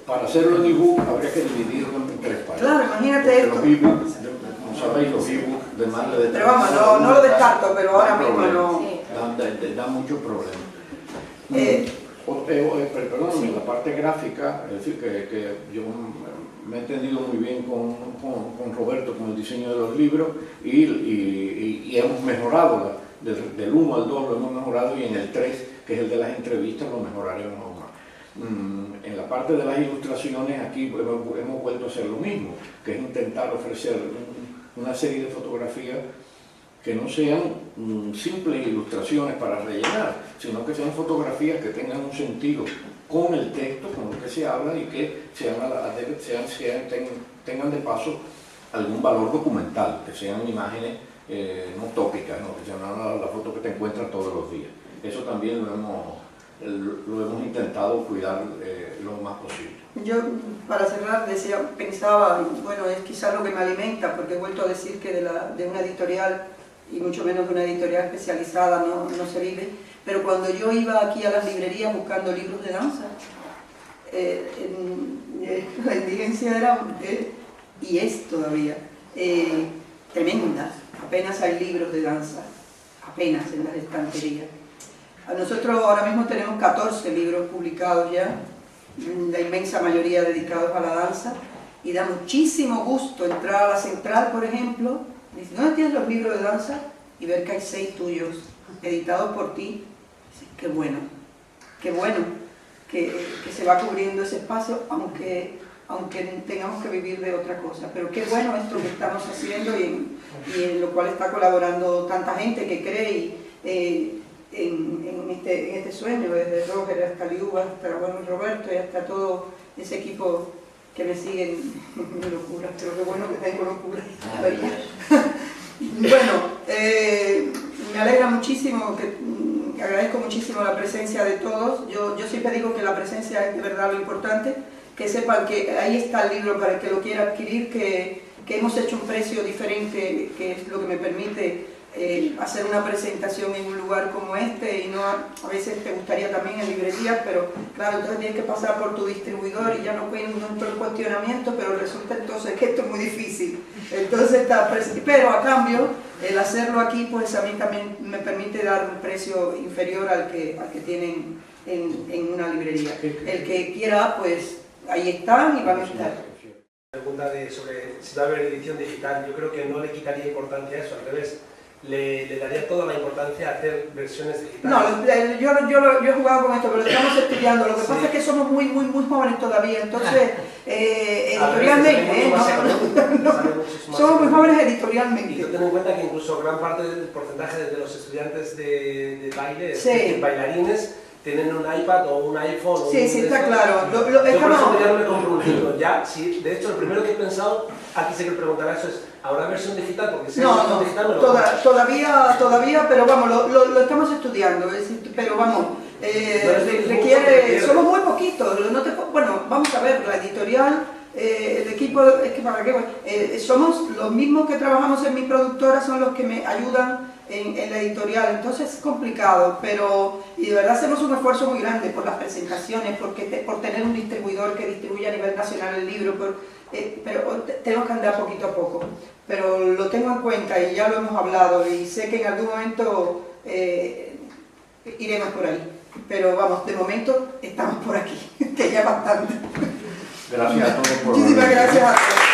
para hacerlo en ebook habría que dividirlo en 3 partes. Claro, imagínate esto. Los ebooks, como sabéis, los ebooks de más de... Pero vamos, no lo descarto, pero ahora mismo no... Da mucho problema. Perdón, en la parte gráfica, es decir, que yo me he entendido muy bien con Roberto con el diseño de los libros y hemos mejorado, del 1 al 2 lo hemos mejorado y en el 3, que es el de las entrevistas, lo mejoraremos aún más. En la parte de las ilustraciones aquí hemos vuelto a hacer lo mismo, que es intentar ofrecer una serie de fotografías que no sean simples ilustraciones para rellenar, sino que sean fotografías que tengan un sentido con el texto, con lo que se habla y que tengan de paso algún valor documental, que sean imágenes no tópicas, ¿no? Que sean la foto que te encuentras todos los días. Eso también lo hemos intentado cuidar lo más posible. Yo, para cerrar, pensaba, bueno, es quizás lo que me alimenta, porque he vuelto a decir que de una editorial, y mucho menos de una editorial especializada, no se vive, pero cuando yo iba aquí a las librerías buscando libros de danza, la indigencia era, y es todavía, tremenda. Apenas hay libros de danza, apenas en las estanterías. Nosotros ahora mismo tenemos 14 libros publicados ya, la inmensa mayoría dedicados a la danza, y da muchísimo gusto entrar a la central, por ejemplo, y decir, ¿dónde tienes los libros de danza? Y ver que hay 6 tuyos, editados por ti. Qué bueno, que se va cubriendo ese espacio, aunque tengamos que vivir de otra cosa. Pero qué bueno esto que estamos haciendo y en lo cual está colaborando tanta gente que cree en este sueño, desde Roger hasta Liuba, hasta Roberto y hasta todo ese equipo que me siguen en locuras, pero qué bueno que tengo locuras. Bueno, me alegra muchísimo, agradezco muchísimo la presencia de todos. Yo siempre digo que la presencia es de verdad lo importante, que sepan que ahí está el libro para el que lo quiera adquirir, que hemos hecho un precio diferente, que es lo que me permite hacer una presentación en un lugar como este, y no a veces te gustaría también en librerías, pero claro, entonces tienes que pasar por tu distribuidor y ya no encuentro el cuestionamiento, pero resulta entonces que esto es muy difícil. Entonces pero a cambio, el hacerlo aquí, pues a mí también me permite dar un precio inferior al que tienen en una librería. El que quiera, pues ahí están y van a estar. Pregunta sobre si va a haber edición digital, yo creo que no le quitaría importancia a eso, al revés. Le daría toda la importancia a hacer versiones digitales. No, yo he jugado con esto, pero lo estamos estudiando. Lo que pasa es que somos muy jóvenes todavía, entonces editorialmente, somos muy jóvenes editorialmente. Y ten en cuenta que incluso gran parte del porcentaje de los estudiantes de baile, sí, bailarines, tienen un iPad o un iPhone. Sí, está claro. Yo por eso ya no me compro un libro. Ya, sí, de hecho, lo primero que he pensado, aquí sé que preguntará eso es, ¿habrá versión digital? Porque si hay versión digital me lo todavía, pero vamos, lo estamos estudiando, pero vamos, requiere, somos muy poquitos, bueno, vamos a ver, la editorial, el equipo, es que para qué, somos los mismos que trabajamos en mi productora, son los que me ayudan en la editorial, entonces es complicado, y de verdad hacemos un esfuerzo muy grande por las presentaciones, por tener un distribuidor que distribuya a nivel nacional el libro, pero tenemos que andar poquito a poco, pero lo tengo en cuenta y ya lo hemos hablado y sé que en algún momento iremos por ahí, pero vamos, de momento estamos por aquí, que ya bastante. Gracias a todos por Muchísimas gracias a todos.